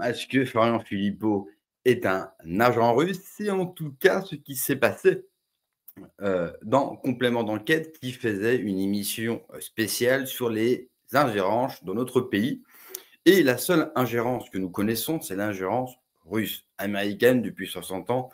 Est-ce que Florian Philippot est un agent russe? C'est en tout cas ce qui s'est passé dans Complément d'enquête qui faisait une émission spéciale sur les ingérences dans notre pays. Et la seule ingérence que nous connaissons, c'est l'ingérence russe. Américaine depuis 60 ans,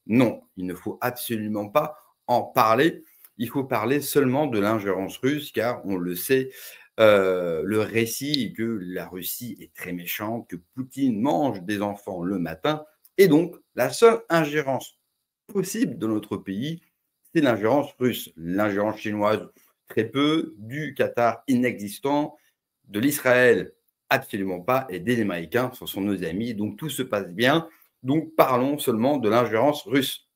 non, il ne faut absolument pas en parler. Il faut parler seulement de l'ingérence russe, car on le sait, le récit est que la Russie est très méchante, que Poutine mange des enfants le matin, et donc la seule ingérence possible dans notre pays, c'est l'ingérence russe. L'ingérence chinoise, très peu, du Qatar, inexistant, de l'Israël, absolument pas, et des Américains, ce sont nos amis, donc tout se passe bien. Donc parlons seulement de l'ingérence russe.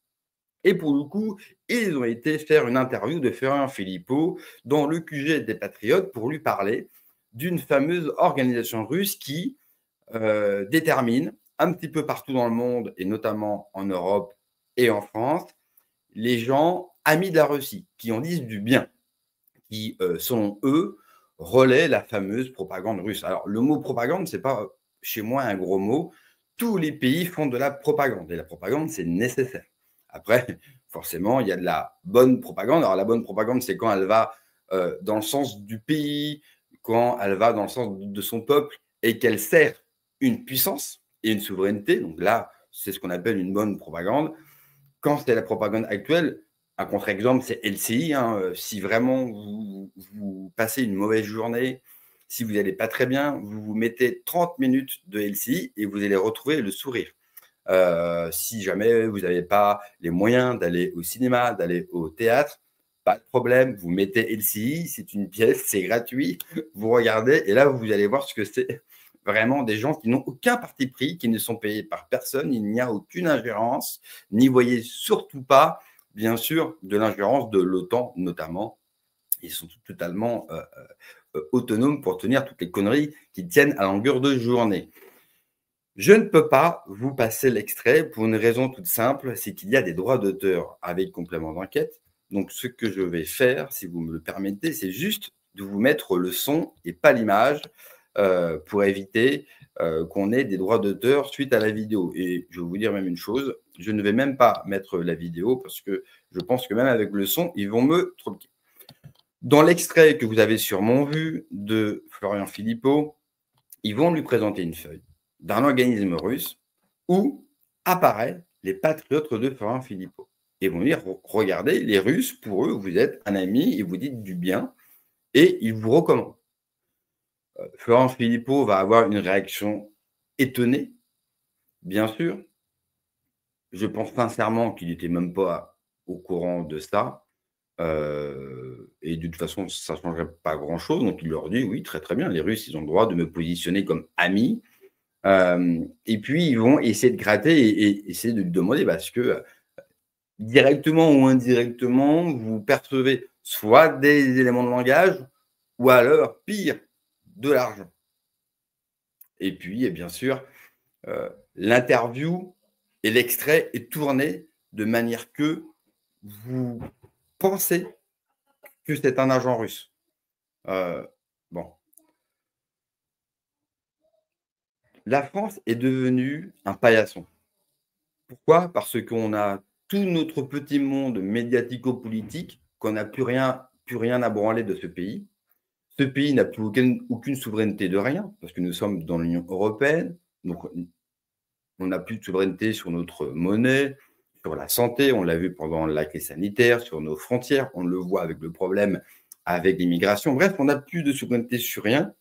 Et pour le coup, ils ont été faire une interview de Florian Philippot dans le QG des Patriotes pour lui parler d'une fameuse organisation russe qui détermine un petit peu partout dans le monde, et notamment en Europe et en France, les gens amis de la Russie, qui en disent du bien, qui, selon eux, relaient la fameuse propagande russe. Alors, le mot propagande, ce n'est pas chez moi un gros mot. Tous les pays font de la propagande, et la propagande, c'est nécessaire. Après, forcément, il y a de la bonne propagande. Alors, la bonne propagande, c'est quand elle va dans le sens du pays, quand elle va dans le sens de son peuple, et qu'elle sert une puissance et une souveraineté. Donc là, c'est ce qu'on appelle une bonne propagande. Quand c'est la propagande actuelle, un contre-exemple, c'est LCI. Si vraiment vous passez une mauvaise journée, si vous n'allez pas très bien, vous vous mettez 30 minutes de LCI et vous allez retrouver le sourire. Si jamais vous n'avez pas les moyens d'aller au cinéma, d'aller au théâtre, pas de problème, vous mettez LCI, c'est une pièce, c'est gratuit, vous regardez et là, vous allez voir ce que c'est vraiment des gens qui n'ont aucun parti pris, qui ne sont payés par personne, il n'y a aucune ingérence, n'y voyez surtout pas, bien sûr, de l'ingérence de l'OTAN notamment. Ils sont totalement autonomes pour tenir toutes les conneries qui tiennent à longueur de journée. Je ne peux pas vous passer l'extrait pour une raison toute simple, c'est qu'il y a des droits d'auteur avec Complément d'enquête. Donc, ce que je vais faire, si vous me le permettez, c'est juste de vous mettre le son et pas l'image pour éviter qu'on ait des droits d'auteur suite à la vidéo. Et je vais vous dire même une chose, je ne vais même pas mettre la vidéo parce que je pense que même avec le son, ils vont me troquer. Dans l'extrait que vous avez sûrement vu de Florian Philippot, ils vont lui présenter une feuille d'un organisme russe où apparaissent les patriotes de Florian Philippot. Et vont dire, regardez, les Russes, pour eux, vous êtes un ami, ils vous dites du bien et ils vous recommandent. Florian Philippot va avoir une réaction étonnée, bien sûr. Je pense sincèrement qu'il n'était même pas au courant de ça. Et de toute façon, ça ne changerait pas grand-chose. Donc, il leur dit, oui, très très bien, les Russes, ils ont le droit de me positionner comme ami. Et puis, ils vont essayer de gratter et essayer de lui demander parce que directement ou indirectement, vous percevez soit des éléments de langage ou alors, pire, de l'argent. Et puis, et bien sûr, l'interview et l'extrait est tourné de manière que vous pensez que c'est un agent russe. Bon. La France est devenue un paillasson. Pourquoi? Parce qu'on a tout notre petit monde médiatico-politique, qu'on n'a plus rien à branler de ce pays. Ce pays n'a plus aucune souveraineté de rien, parce que nous sommes dans l'Union européenne, donc on n'a plus de souveraineté sur notre monnaie, sur la santé, on l'a vu pendant la crise sanitaire, sur nos frontières, on le voit avec le problème avec l'immigration. Bref, on n'a plus de souveraineté sur rien,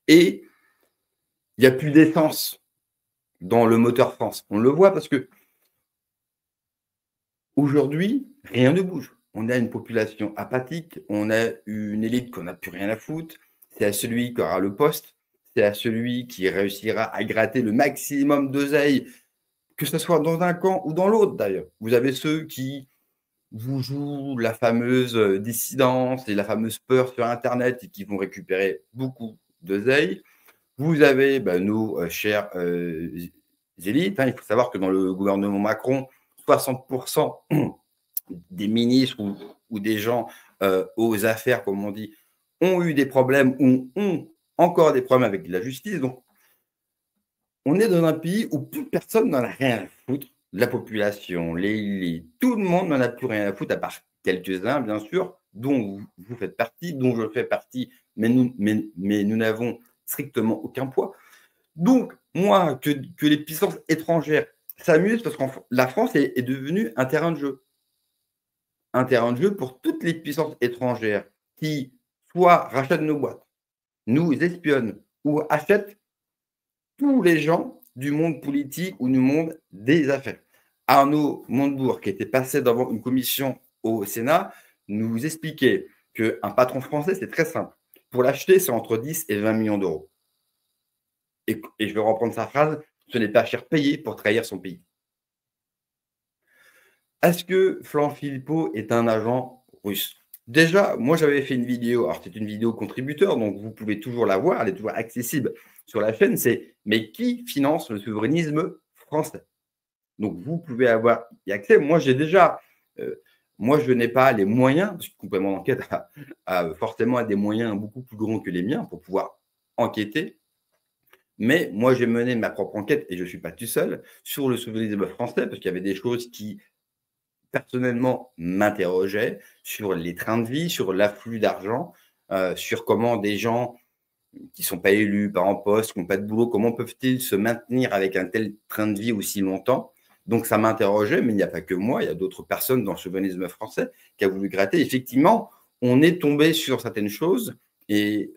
et il n'y a plus d'essence dans le moteur France. On le voit parce que aujourd'hui, rien ne bouge. On a une population apathique, on a une élite qu'on n'a plus rien à foutre. C'est à celui qui aura le poste, c'est à celui qui réussira à gratter le maximum d'oseille, que ce soit dans un camp ou dans l'autre d'ailleurs. Vous avez ceux qui vous jouent la fameuse dissidence et la fameuse peur sur Internet et qui vont récupérer beaucoup d'oseille. Vous avez nos chers élites. Il faut savoir que dans le gouvernement Macron, 60% des ministres ou des gens aux affaires, comme on dit, ont eu des problèmes ou ont encore des problèmes avec la justice. Donc, on est dans un pays où plus personne n'en a rien à foutre. La population, tout le monde n'en a plus rien à foutre, à part quelques-uns, bien sûr, dont vous faites partie, dont je fais partie, mais nous n'avons strictement aucun poids. Donc, moi, que les puissances étrangères s'amusent, parce que la France est devenue un terrain de jeu. Un terrain de jeu pour toutes les puissances étrangères qui, soit rachètent nos boîtes, nous espionnent, ou achètent tous les gens du monde politique ou du monde des affaires. Arnaud Montebourg, qui était passé devant une commission au Sénat, nous expliquait qu'un patron français, c'est très simple. Pour l'acheter, c'est entre 10 et 20 millions d'euros. Et je vais reprendre sa phrase, ce n'est pas cher payé pour trahir son pays. Est-ce que Florent Philippot est un agent russe? Déjà, moi j'avais fait une vidéo, alors c'est une vidéo contributeur, donc vous pouvez toujours la voir, elle est toujours accessible sur la chaîne, c'est « Mais qui finance le souverainisme français ?» Donc vous pouvez avoir y accès. Moi j'ai déjà, moi je n'ai pas les moyens, parce que Complément d'enquête a forcément des moyens beaucoup plus grands que les miens pour pouvoir enquêter. Mais moi, j'ai mené ma propre enquête, et je ne suis pas tout seul, sur le souverainisme français, parce qu'il y avait des choses qui, personnellement, m'interrogeaient sur les trains de vie, sur l'afflux d'argent, sur comment des gens qui ne sont pas élus, pas en poste, qui n'ont pas de boulot, comment peuvent-ils se maintenir avec un tel train de vie aussi longtemps? Donc, ça m'interrogeait, mais il n'y a pas que moi, il y a d'autres personnes dans le souverainisme français qui ont voulu gratter. Effectivement, on est tombé sur certaines choses et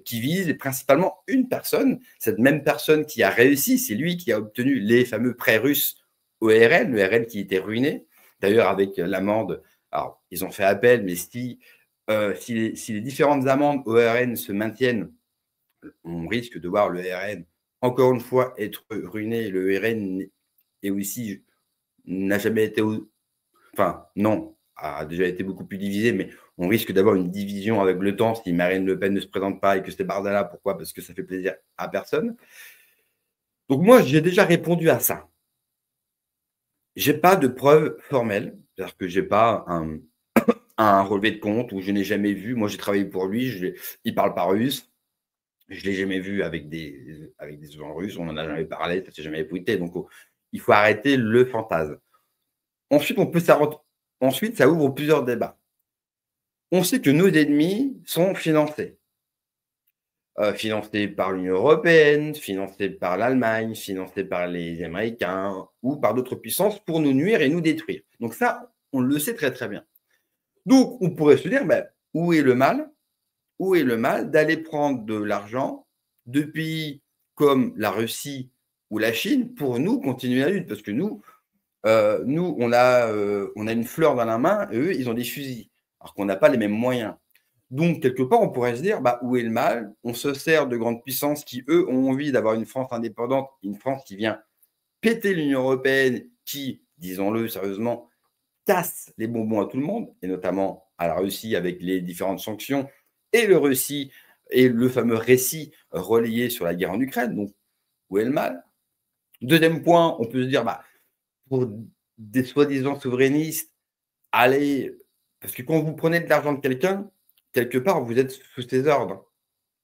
qui visent principalement une personne. Cette même personne qui a réussi, c'est lui qui a obtenu les fameux prêts russes au RN, le RN qui était ruiné. D'ailleurs, avec l'amende, alors ils ont fait appel, mais si les différentes amendes au RN se maintiennent, on risque de voir le RN, encore une fois, être ruiné. Le RN est aussi, n'a jamais été, enfin non, a déjà été beaucoup plus divisé, mais on risque d'avoir une division avec le temps si Marine Le Pen ne se présente pas et que c'est Bardella. Pourquoi? Parce que ça fait plaisir à personne. Donc moi, j'ai déjà répondu à ça. J'ai pas de preuves formelles, c'est-à-dire que j'ai pas un relevé de compte où je n'ai jamais vu. Moi, j'ai travaillé pour lui, il parle pas russe. Je l'ai jamais vu avec des gens russes, on en a jamais parlé, ça s'est jamais ébruité. Donc, il faut arrêter le fantasme. Ensuite, ensuite, ça ouvre plusieurs débats. On sait que nos ennemis sont financés. Financés par l'Union européenne, financés par l'Allemagne, financés par les Américains ou par d'autres puissances pour nous nuire et nous détruire. Donc ça, on le sait très très bien. Donc, on pourrait se dire, ben, où est le mal? Où est le mal d'aller prendre de l'argent de pays comme la Russie ou la Chine pour nous continuer la lutte? Parce que nous, on a une fleur dans la main et eux, ils ont des fusils, alors qu'on n'a pas les mêmes moyens. Donc, quelque part, on pourrait se dire, bah, où est le mal? On se sert de grandes puissances qui, eux, ont envie d'avoir une France indépendante, une France qui vient péter l'Union européenne, qui, disons-le sérieusement, casse les bonbons à tout le monde, et notamment à la Russie avec les différentes sanctions, et le Russie et le fameux récit relayé sur la guerre en Ukraine. Donc, où est le mal? Deuxième point, on peut se dire, bah, pour des soi-disant souverainistes, allez, parce que quand vous prenez de l'argent de quelqu'un, quelque part, vous êtes sous ses ordres.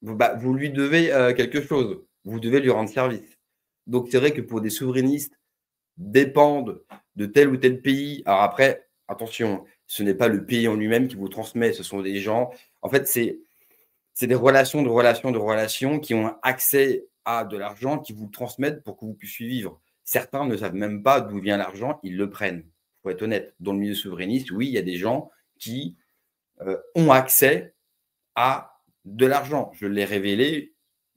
Vous lui devez quelque chose. Vous devez lui rendre service. Donc, c'est vrai que pour des souverainistes, dépendent de tel ou tel pays. Alors après, attention, ce n'est pas le pays en lui-même qui vous transmet, ce sont des gens. En fait, c'est des relations de relations de relations qui ont accès à de l'argent, qui vous le transmettent pour que vous puissiez vivre. Certains ne savent même pas d'où vient l'argent, ils le prennent. Il faut être honnête. Dans le milieu souverainiste, oui, il y a des gens qui ont accès à de l'argent. Je l'ai révélé,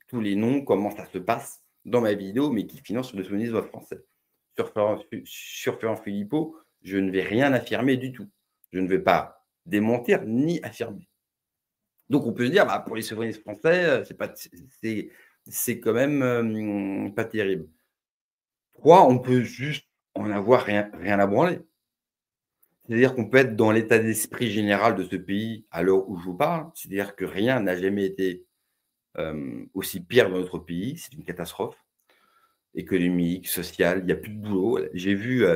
tous les noms, comment ça se passe dans ma vidéo, mais qui financent le souverainisme français. Sur Florent Philippot, je ne vais rien affirmer du tout. Je ne vais pas démentir ni affirmer. Donc, on peut se dire, bah, pour les souverainistes français, c'est quand même pas terrible. 3, on peut juste en avoir rien à branler. C'est-à-dire qu'on peut être dans l'état d'esprit général de ce pays à l'heure où je vous parle. C'est-à-dire que rien n'a jamais été aussi pire dans notre pays. C'est une catastrophe économique, sociale. Il n'y a plus de boulot. J'ai vu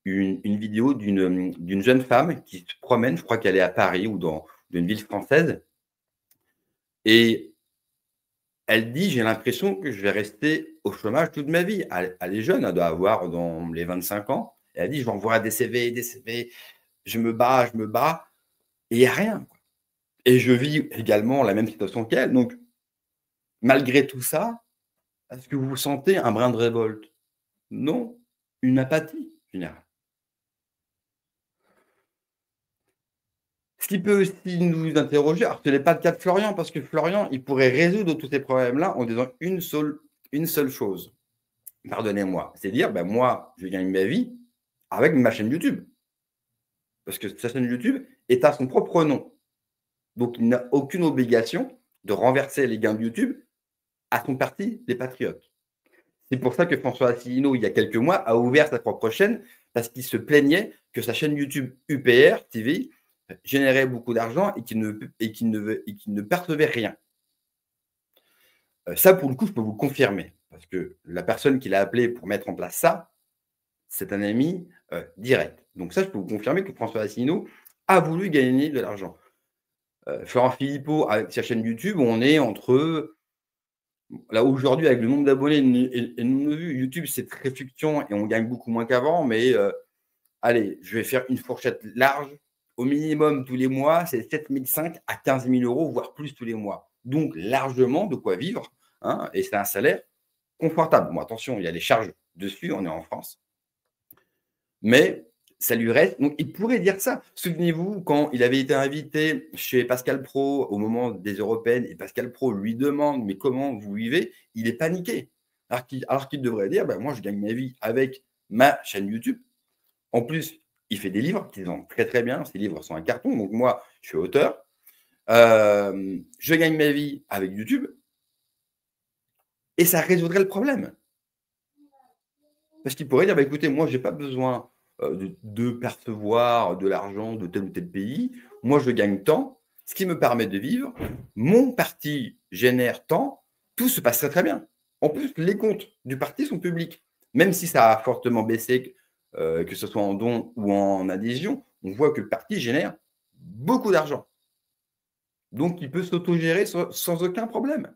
une vidéo d'une jeune femme qui se promène, je crois qu'elle est à Paris ou dans une ville française. Et Elle dit: «J'ai l'impression que je vais rester au chômage toute ma vie». Elle est jeune, elle doit avoir dans les 25 ans. Et elle dit: «J'envoie des CV, je me bats et il y a rien, quoi. Et je vis également la même situation qu'elle». Donc malgré tout ça, est-ce que vous sentez un brin de révolte? Non, une apathie générale. Ce qui peut aussi nous interroger, alors ce n'est pas le cas de Florian, parce que Florian, il pourrait résoudre tous ces problèmes-là en disant une seule chose, pardonnez-moi, c'est dire: «Ben, moi, je gagne ma vie avec ma chaîne YouTube». Parce que sa chaîne YouTube est à son propre nom. Donc il n'a aucune obligation de renverser les gains de YouTube à son parti, les Patriotes. C'est pour ça que François Asselineau, il y a quelques mois, a ouvert sa propre chaîne, parce qu'il se plaignait que sa chaîne YouTube UPR TV générait beaucoup d'argent et qu'il ne percevait rien. Ça, pour le coup, je peux vous le confirmer, parce que la personne qui l'a appelé pour mettre en place ça, c'est un ami direct. Donc ça, je peux vous confirmer que François Asselineau a voulu gagner de l'argent. Florent Philippot, avec sa chaîne YouTube, on est entre, là, aujourd'hui, avec le nombre d'abonnés et le nombre de vues, YouTube, c'est très fluctuant et on gagne beaucoup moins qu'avant, mais allez, je vais faire une fourchette large. Au minimum, tous les mois, c'est 7 500 à 15 000 €, voire plus tous les mois. Donc, largement de quoi vivre, hein, et c'est un salaire confortable. Bon, attention, il y a les charges dessus, on est en France, mais ça lui reste. Donc, il pourrait dire ça. Souvenez-vous, quand il avait été invité chez Pascal Pro au moment des européennes, et Pascal Pro lui demande: «Mais comment vous vivez?» Il est paniqué. Alors qu'il devrait dire: «Ben, moi, je gagne ma vie avec ma chaîne YouTube». En plus, il fait des livres qui vendent très, très bien. Ces livres sont un carton. Donc moi, je suis auteur. Je gagne ma vie avec YouTube et ça résoudrait le problème. Parce qu'il pourrait dire: «Bah, écoutez, moi, j'ai pas besoin, de percevoir de l'argent de tel ou tel pays. Moi, je gagne tant, ce qui me permet de vivre. Mon parti génère tant, tout se passe très, très bien». En plus, les comptes du parti sont publics. Même si ça a fortement baissé, que ce soit en dons ou en adhésion, on voit que le parti génère beaucoup d'argent. Donc il peut s'autogérer sans aucun problème.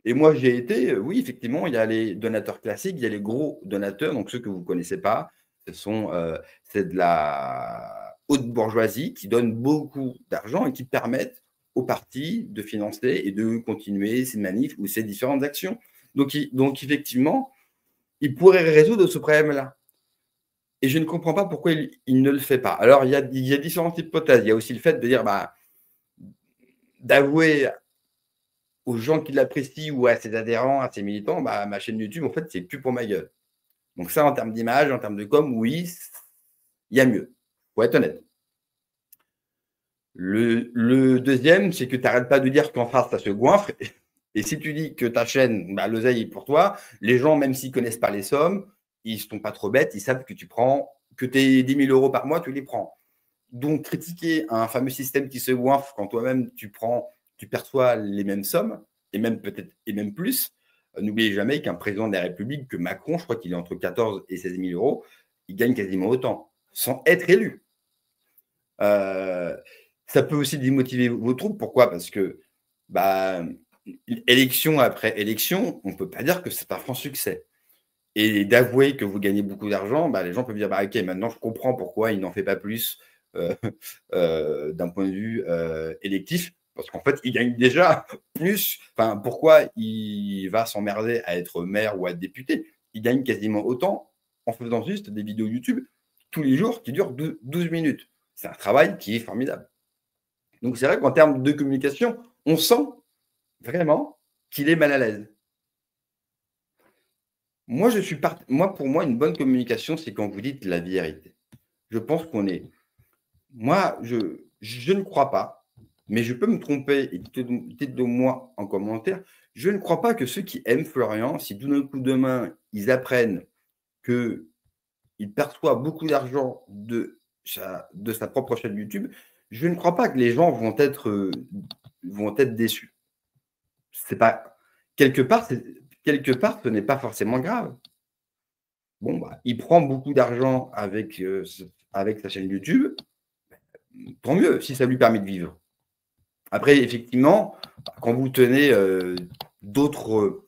Et moi, j'ai été, oui, effectivement, il y a les donateurs classiques, il y a les gros donateurs, donc ceux que vous ne connaissez pas. C'est de la haute bourgeoisie qui donne beaucoup d'argent et qui permettent aux partis de financer et de continuer ces manifs ou ces différentes actions. Donc effectivement, il pourrait résoudre ce problème-là. Et je ne comprends pas pourquoi il ne le fait pas. Alors, il y a différentes hypothèses. Il y a aussi le fait de dire, bah, d'avouer aux gens qui l'apprécient ou à ses adhérents, à ses militants, bah, ma chaîne YouTube, en fait, c'est plus pour ma gueule. Donc ça, en termes d'image, en termes de com, oui, il y a mieux. Faut être honnête. Le deuxième, c'est que tu n'arrêtes pas de dire qu'en face, ça se goinfre. Et si tu dis que ta chaîne, bah, l'oseille est pour toi, les gens, même s'ils ne connaissent pas les sommes, ils ne sont pas trop bêtes, ils savent que tu prends, que tes 10 000 € par mois, tu les prends. Donc, critiquer un fameux système qui se goinfre quand toi-même tu perçois les mêmes sommes, et même peut-être, et même plus. N'oubliez jamais qu'un président de la République, que Macron, je crois qu'il est entre 14 et 16 000 €, il gagne quasiment autant, sans être élu. Ça peut aussi démotiver vos troupes. Pourquoi? Parce que, bah, élection après élection, on ne peut pas dire que c'est un franc succès. Et d'avouer que vous gagnez beaucoup d'argent, bah, les gens peuvent dire: «Bah, OK, maintenant je comprends pourquoi il n'en fait pas plus, heu d'un point de vue, électif». Parce qu'en fait, il gagne déjà plus. Enfin, pourquoi il va s'emmerder à être maire ou à être député? Il gagne quasiment autant en faisant juste des vidéos YouTube tous les jours qui durent 12 minutes. C'est un travail qui est formidable. Donc c'est vrai qu'en termes de communication, on sent vraiment qu'il est mal à l'aise. Moi, pour moi, une bonne communication, c'est quand vous dites la vérité. Je pense qu'on est moi, je ne crois pas, mais je peux me tromper et dites-le moi en commentaire. Je ne crois pas que ceux qui aiment Florian, si tout d'un coup demain, ils apprennent qu'il perçoit beaucoup d'argent de sa propre chaîne YouTube, je ne crois pas que les gens vont être déçus. C'est pas quelque part, ce n'est pas forcément grave. Bon, bah, il prend beaucoup d'argent avec sa chaîne YouTube, tant mieux si ça lui permet de vivre. Après, effectivement, quand vous tenez d'autres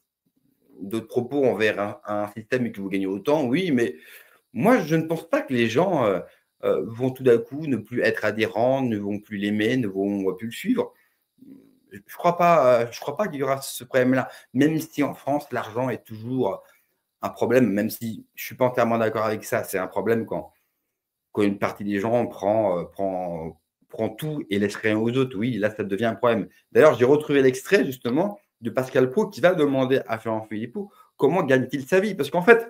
propos envers un système et que vous gagnez autant, oui, mais moi, je ne pense pas que les gens vont tout d'un coup ne plus être adhérents, ne vont plus l'aimer, ne vont plus le suivre. Je ne crois pas qu'il y aura ce problème-là, même si en France, l'argent est toujours un problème, même si je ne suis pas entièrement d'accord avec ça. C'est un problème quand une partie des gens prend tout et laisse rien aux autres. Oui, là, ça devient un problème. D'ailleurs, j'ai retrouvé l'extrait, justement, de Pascal Pro qui va demander à Florent Philippot comment gagne-t-il sa vie. Parce qu'en fait,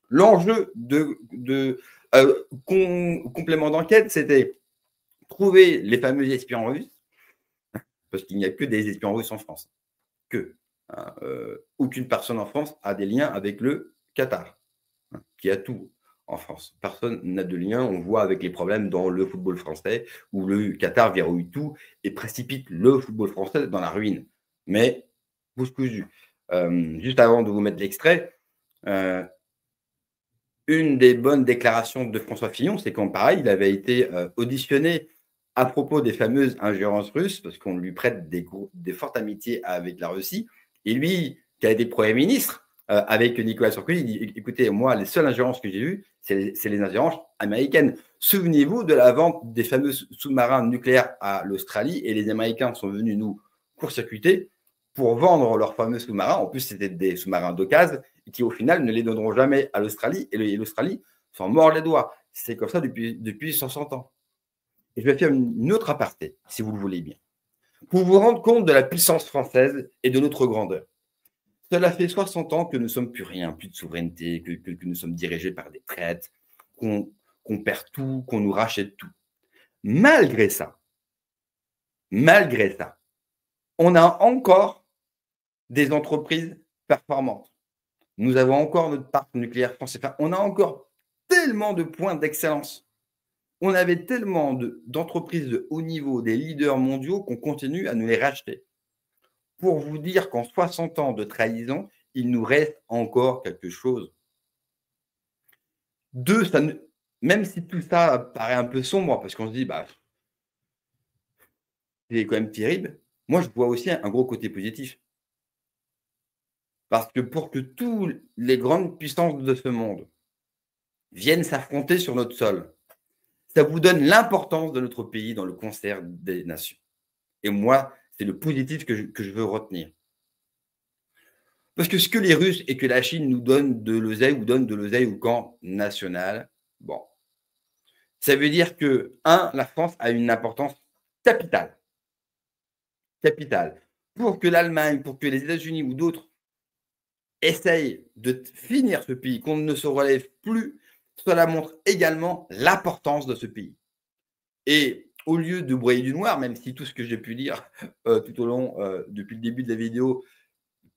l'enjeu de complément d'enquête, c'était trouver les fameux espions russes, parce qu'il n'y a que des espions russes en France. Que. Hein, aucune personne en France a des liens avec le Qatar, hein, qui a tout en France. Personne n'a de lien. On voit avec les problèmes dans le football français, où le Qatar verrouille tout et précipite le football français dans la ruine. Mais, bouche cousue. Juste avant de vous mettre l'extrait, une des bonnes déclarations de François Fillon, c'est quand, pareil, il avait été auditionné à propos des fameuses ingérences russes, parce qu'on lui prête des fortes amitiés avec la Russie. Et lui, qui a été Premier ministre, avec Nicolas Sarkozy, il dit, écoutez, moi, les seules ingérences que j'ai vues, c'est les ingérences américaines. Souvenez-vous de la vente des fameux sous-marins nucléaires à l'Australie, et les Américains sont venus nous court-circuiter pour vendre leurs fameux sous-marins. En plus, c'était des sous-marins d'occasion, qui au final ne les donneront jamais à l'Australie, et l'Australie s'en mord les doigts. C'est comme ça depuis 160 ans. Et je vais faire une autre aparté, si vous le voulez bien. Pour vous rendre compte de la puissance française et de notre grandeur. Cela fait 60 ans que nous ne sommes plus rien, plus de souveraineté, que nous sommes dirigés par des traites, qu'on perd tout, qu'on nous rachète tout. Malgré ça, on a encore des entreprises performantes. Nous avons encore notre parc nucléaire français. Enfin, on a encore tellement de points d'excellence. On avait tellement d'entreprises de haut niveau, des leaders mondiaux, qu'on continue à nous les racheter. Pour vous dire qu'en 60 ans de trahison, il nous reste encore quelque chose. Deux, même si tout ça paraît un peu sombre, parce qu'on se dit, bah, c'est quand même terrible, moi je vois aussi un gros côté positif. Parce que pour que toutes les grandes puissances de ce monde viennent s'affronter sur notre sol, ça vous donne l'importance de notre pays dans le concert des nations. Et moi, c'est le positif que je veux retenir. Parce que ce que les Russes et que la Chine nous donnent de l'oseille ou donnent de l'oseille au camp national, bon, ça veut dire que, la France a une importance capitale. Capitale. Pour que l'Allemagne, pour que les États-Unis ou d'autres essayent de finir ce pays, qu'on ne se relève plus, cela montre également l'importance de ce pays. Et au lieu de broyer du noir, même si tout ce que j'ai pu dire tout au long, depuis le début de la vidéo,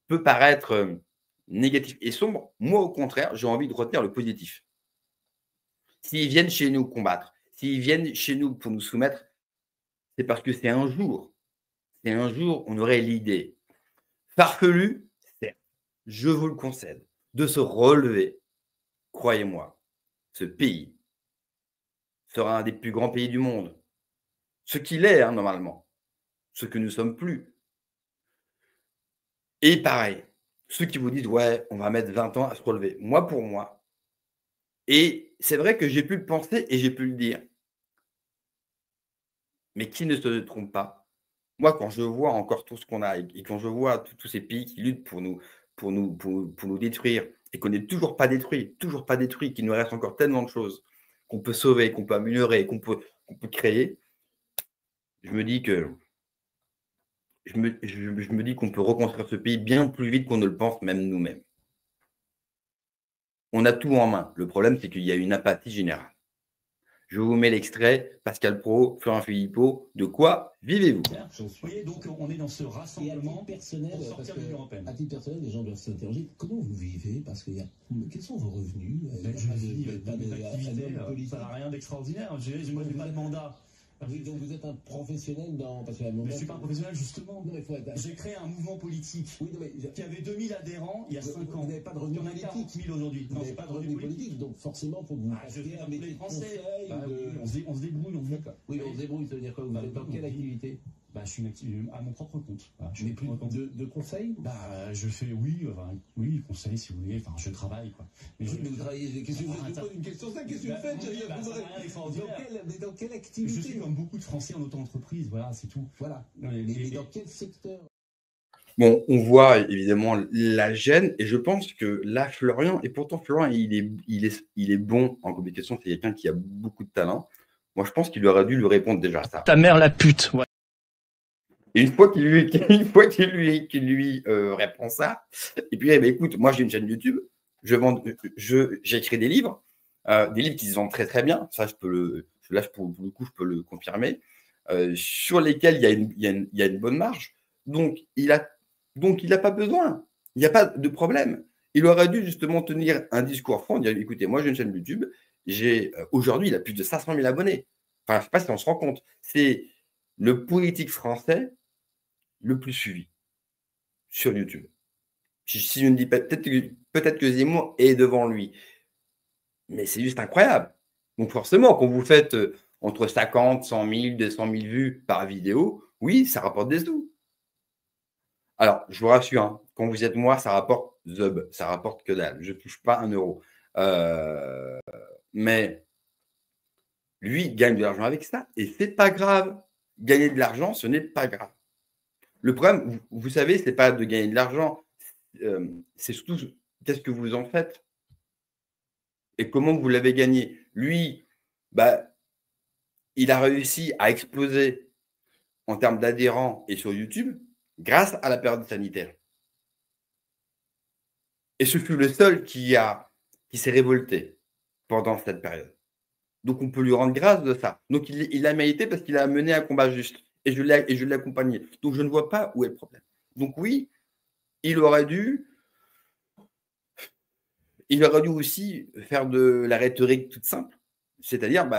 peut paraître négatif et sombre, moi au contraire, j'ai envie de retenir le positif. S'ils viennent chez nous combattre, s'ils viennent chez nous pour nous soumettre, c'est parce que c'est un jour, on aurait l'idée, farfelue, certes, je vous le concède, de se relever. Croyez-moi, ce pays sera un des plus grands pays du monde. Ce qu'il est, normalement. Ce que nous ne sommes plus. Et pareil, ceux qui vous disent, ouais, on va mettre 20 ans à se relever. Moi, pour moi, et c'est vrai que j'ai pu le penser et j'ai pu le dire. Mais qui ne se trompe pas? Moi, quand je vois encore tout ce qu'on a et quand je vois tous ces pays qui luttent pour nous détruire et qu'on n'est toujours pas détruit, qu'il nous reste encore tellement de choses qu'on peut sauver, qu'on peut améliorer, qu'on peut créer, je me dis que je me dis qu'on peut reconstruire ce pays bien plus vite qu'on ne le pense, même nous-mêmes. On a tout en main. Le problème, c'est qu'il y a une apathie générale. Je vous mets l'extrait, Pascal Pro, Florent Philippot, de quoi vivez-vous? Oui, donc on est dans ce rassemblement personnel, pour sortir de l'Union européenne. À titre personnel, les gens doivent s'interroger. Comment vous vivez? Parce qu'il y a... Quels sont vos revenus? Je vis pas d'activité, ça n'a rien d'extraordinaire. J'ai moi pas de mandat. Oui, donc vous êtes un professionnel dans... Parce qu'à un moment, mais je ne suis pas un professionnel, justement. J'ai créé un mouvement politique qui avait 2000 adhérents il y a 5 ans. Vous n'avez pas de revenus politiques? Il y en a 40 000 aujourd'hui. Vous n'avez pas de revenus politiques, donc forcément, il faut que vous fassiez un métier de conseil. On se débrouille. Oui, on se débrouille, ça veut dire quoi? Vous êtes dans quelle activité? je suis à mon propre compte. Voilà, je plus de conseils. Je fais oui, conseils si vous voulez. Enfin, je travaille quoi. Mais vous travaillez. Qu'est-ce que vous faites une question ça? Qu'est-ce que vous faites? Dans quelle activité? Je suis comme beaucoup de Français en auto-entreprise. Voilà, c'est tout. Voilà. Mais dans quel secteur? Bon, on voit évidemment la gêne et je pense que là, Florian, et pourtant Florian, il est bon en communication, c'est quelqu'un qui a beaucoup de talent. Moi, je pense qu'il aurait dû lui répondre déjà ça. Ta mère la pute, ouais. Et une fois qu'il lui répond ça, et puis, écoute, moi j'ai une chaîne YouTube, j'écris des livres qui se vendent très très bien, ça pour le coup, je peux le confirmer, sur lesquels il y a une bonne marge. Donc, il n'a pas besoin, il n'y a pas de problème. Il aurait dû justement tenir un discours franc, dire écoutez, moi j'ai une chaîne YouTube, aujourd'hui, il a plus de 500 000 abonnés. Enfin, je ne sais pas si on se rend compte. C'est le politique français le plus suivi sur YouTube. Si je ne dis pas, peut-être que Zemmour est devant lui. Mais c'est juste incroyable. Donc forcément, quand vous faites entre 50, 100 000, 200 000 vues par vidéo, oui, ça rapporte des sous. Alors, je vous rassure, hein, quand vous êtes moi, ça rapporte zub, ça rapporte que dalle. Je ne touche pas 1 euro. Mais lui gagne de l'argent avec ça et c'est pas grave. Gagner de l'argent, ce n'est pas grave. Le problème, vous savez, ce n'est pas de gagner de l'argent, c'est surtout qu'est-ce que vous en faites et comment vous l'avez gagné. Lui, il a réussi à exploser en termes d'adhérents et sur YouTube grâce à la période sanitaire. Et ce fut le seul qui s'est révolté pendant cette période. Donc, on peut lui rendre grâce de ça. Donc, il a mérité parce qu'il a mené un combat juste. Et je l'ai accompagné. Donc, je ne vois pas où est le problème. Donc, oui, il aurait dû aussi faire de la rhétorique toute simple. C'est-à-dire,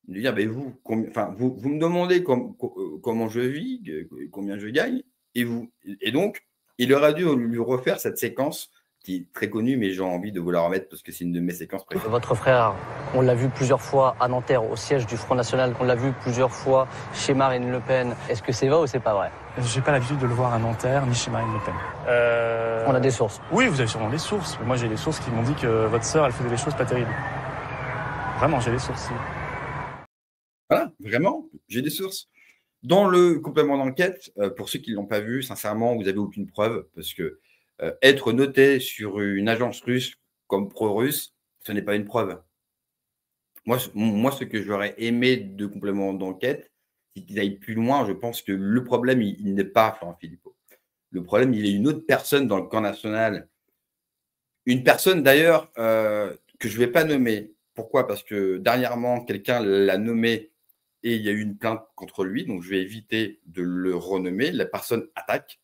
de dire, vous me demandez comment je vis, combien je gagne. Et donc, il aurait dû lui refaire cette séquence qui est très connue, mais j'ai envie de vous la remettre parce que c'est une de mes séquences préférées. Votre frère, on l'a vu plusieurs fois à Nanterre, au siège du Front National, on l'a vu plusieurs fois chez Marine Le Pen. Est-ce que c'est vrai ou c'est pas vrai? J'ai pas l'habitude de le voir à Nanterre, ni chez Marine Le Pen. On a des sources. Oui, vous avez sûrement des sources. Moi, j'ai des sources qui m'ont dit que votre sœur, elle faisait des choses pas terribles. Vraiment, j'ai des sources. Voilà, vraiment, j'ai des sources. Dans le complément d'enquête, pour ceux qui ne l'ont pas vu, sincèrement, vous n'avez aucune preuve parce que être noté sur une agence russe comme pro-russe, ce n'est pas une preuve. Moi, ce que j'aurais aimé de complément d'enquête, c'est qu'ils aillent plus loin. Je pense que le problème, il n'est pas Florent Philippot. Le problème, il est une autre personne dans le camp national. Une personne d'ailleurs que je ne vais pas nommer. Pourquoi? Parce que dernièrement, quelqu'un l'a nommé et il y a eu une plainte contre lui. Donc, je vais éviter de le renommer. La personne attaque.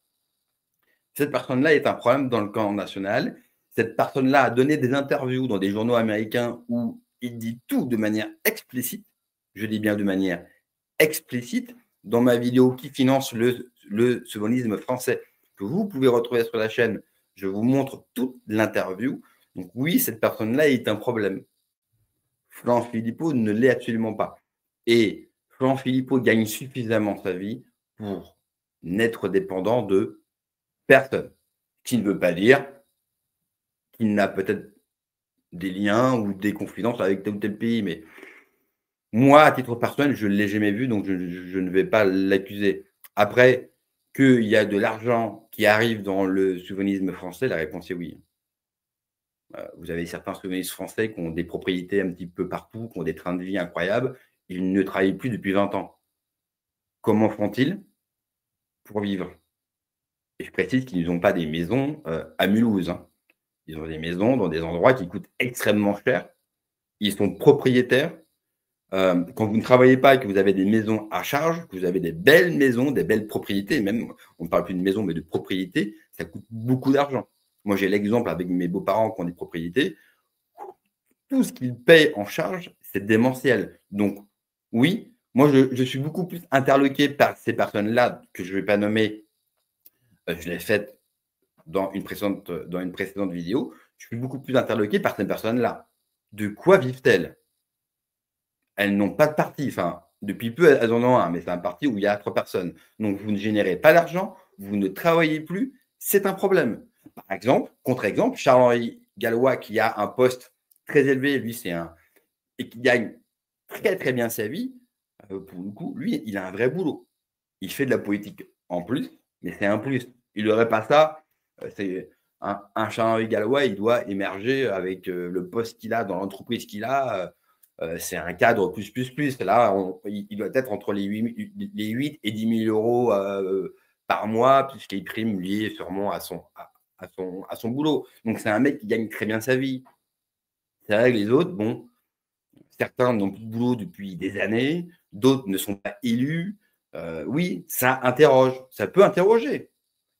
Cette personne-là est un problème dans le camp national. Cette personne-là a donné des interviews dans des journaux américains où il dit tout de manière explicite. Je dis bien de manière explicite. Dans ma vidéo qui finance le souverainisme français, que vous pouvez retrouver sur la chaîne, je vous montre toute l'interview. Donc oui, cette personne-là est un problème. Florent Philippot ne l'est absolument pas. Et Florent Philippot gagne suffisamment sa vie pour n'être dépendant de personne. Qui ne veut pas dire qu'il n'a peut-être des liens ou des confidences avec tel ou tel pays. Mais moi, à titre personnel, je ne l'ai jamais vu, donc je ne vais pas l'accuser. Après, qu'il y a de l'argent qui arrive dans le souverainisme français, la réponse est oui. Vous avez certains souverainistes français qui ont des propriétés un petit peu partout, qui ont des trains de vie incroyables. Ils ne travaillent plus depuis 20 ans. Comment font-ils pour vivre? Et je précise qu'ils n'ont pas des maisons à Mulhouse. Hein. Ils ont des maisons dans des endroits qui coûtent extrêmement cher. Ils sont propriétaires. Quand vous ne travaillez pas et que vous avez des maisons à charge, que vous avez des belles maisons, des belles propriétés, même on ne parle plus de maison, mais de propriété, ça coûte beaucoup d'argent. Moi, j'ai l'exemple avec mes beaux-parents qui ont des propriétés. Tout ce qu'ils payent en charge, c'est démentiel. Donc, oui, moi, je suis beaucoup plus interloqué par ces personnes-là que je ne vais pas nommer. Je l'ai faite dans une précédente vidéo. Je suis beaucoup plus interloqué par ces personnes-là. De quoi vivent-elles? Elles n'ont pas de parti. Enfin, Depuis peu, elles en ont un, mais c'est un parti où il y a 3 personnes. Donc, vous ne générez pas d'argent, vous ne travaillez plus, c'est un problème. Par exemple, contre-exemple, Charles-Henri Gallois, qui a un poste très élevé, lui, et qui gagne très, très bien sa vie, pour le coup, lui, il a un vrai boulot. Il fait de la politique en plus, mais c'est un plus. Il n'aurait pas ça. C'est un Charles-Henri Gallois, il doit émerger avec le poste qu'il a dans l'entreprise qu'il a. C'est un cadre plus. Là, il doit être entre les 8 et 10 000 euros par mois, puisqu'il prime lié sûrement à son boulot. Donc, c'est un mec qui gagne très bien sa vie. C'est vrai que les autres, bon, certains n'ont plus de boulot depuis des années, d'autres ne sont pas élus. Oui, ça interroge, ça peut interroger.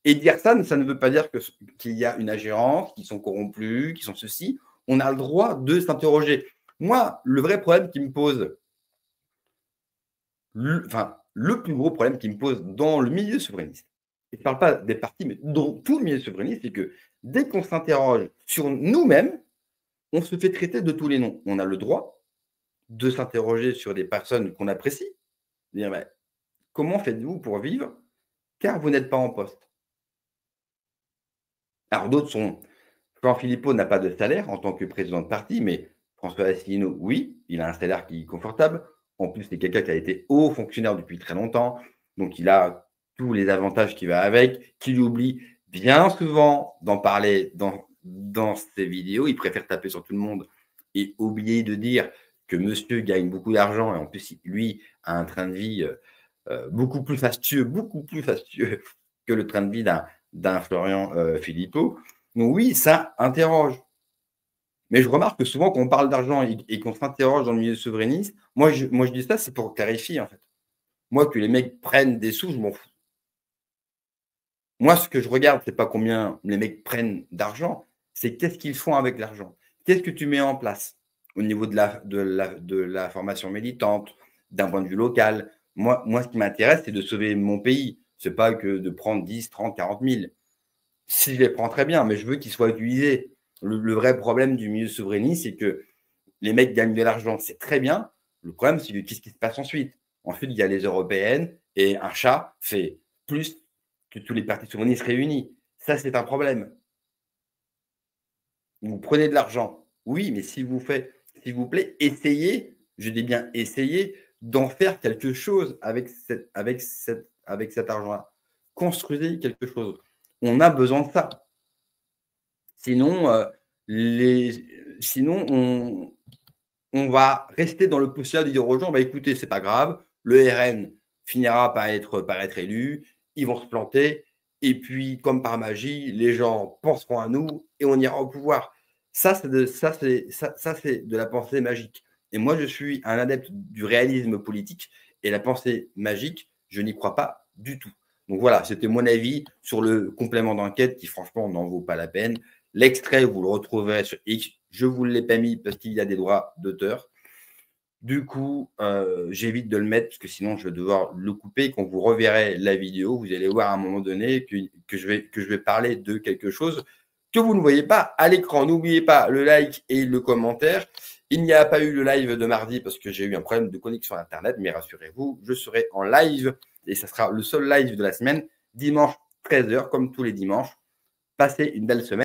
Et dire ça ne veut pas dire qu'il y a une ingérence, qu'ils sont corrompus, qu'ils sont ceci. On a le droit de s'interroger. Moi, le vrai problème qui me pose, le plus gros problème qui me pose dans le milieu souverainiste, et je ne parle pas des partis, mais dans tout le milieu souverainiste, c'est que dès qu'on s'interroge sur nous-mêmes, on se fait traiter de tous les noms. On a le droit de s'interroger sur des personnes qu'on apprécie, dire comment faites-vous pour vivre car vous n'êtes pas en poste. Alors d'autres sont, Jean Philippot n'a pas de salaire en tant que président de parti, mais François Asselineau, oui, il a un salaire qui est confortable. En plus, c'est quelqu'un qui a été haut fonctionnaire depuis très longtemps, donc il a tous les avantages qui vont avec, qu'il oublie bien souvent d'en parler dans ses vidéos. Il préfère taper sur tout le monde et oublier de dire que monsieur gagne beaucoup d'argent et en plus, lui, a un train de vie beaucoup plus fastueux que le train de vie d'un Florian Philippot. Donc oui, ça interroge. Mais je remarque que souvent, quand on parle d'argent et qu'on s'interroge dans le milieu souverainiste, moi je dis ça, c'est pour clarifier, en fait. Moi, que les mecs prennent des sous, je m'en fous. Moi, ce que je regarde, c'est pas combien les mecs prennent d'argent, c'est qu'est-ce qu'ils font avec l'argent. Qu'est-ce que tu mets en place au niveau de la formation militante, d'un point de vue local. Moi, ce qui m'intéresse, c'est de sauver mon pays. Ce n'est pas que de prendre 10, 30, 40 000. Si je les prends très bien, mais je veux qu'ils soient utilisés. Le vrai problème du milieu souverainiste, c'est que les mecs gagnent de l'argent, c'est très bien. Le problème, c'est que qu'est-ce qui se passe ensuite? Ensuite, il y a les européennes et un chat fait plus que tous les partis souverainistes réunis. Ça, c'est un problème. Vous prenez de l'argent, oui, mais s'il vous plaît, essayez, je dis bien essayez, d'en faire quelque chose avec cet argent-là. Construisez quelque chose. On a besoin de ça. Sinon, on va rester dans le poussière de dire aux gens, écoutez, c'est pas grave, le RN finira par être élu, ils vont se planter, et puis, comme par magie, les gens penseront à nous et on ira au pouvoir. Ça, c'est de la pensée magique. Et moi, je suis un adepte du réalisme politique et la pensée magique, je n'y crois pas du tout. Donc voilà, c'était mon avis sur le complément d'enquête qui, franchement, n'en vaut pas la peine. L'extrait, vous le retrouverez sur X. Je ne vous l'ai pas mis parce qu'il y a des droits d'auteur. Du coup, j'évite de le mettre parce que sinon, je vais devoir le couper. Quand vous reverrez la vidéo, vous allez voir à un moment donné que je vais parler de quelque chose que vous ne voyez pas à l'écran. N'oubliez pas le like et le commentaire. Il n'y a pas eu le live de mardi parce que j'ai eu un problème de connexion Internet, mais rassurez-vous, je serai en live et ça sera le seul live de la semaine, dimanche 13h, comme tous les dimanches. Passez une belle semaine.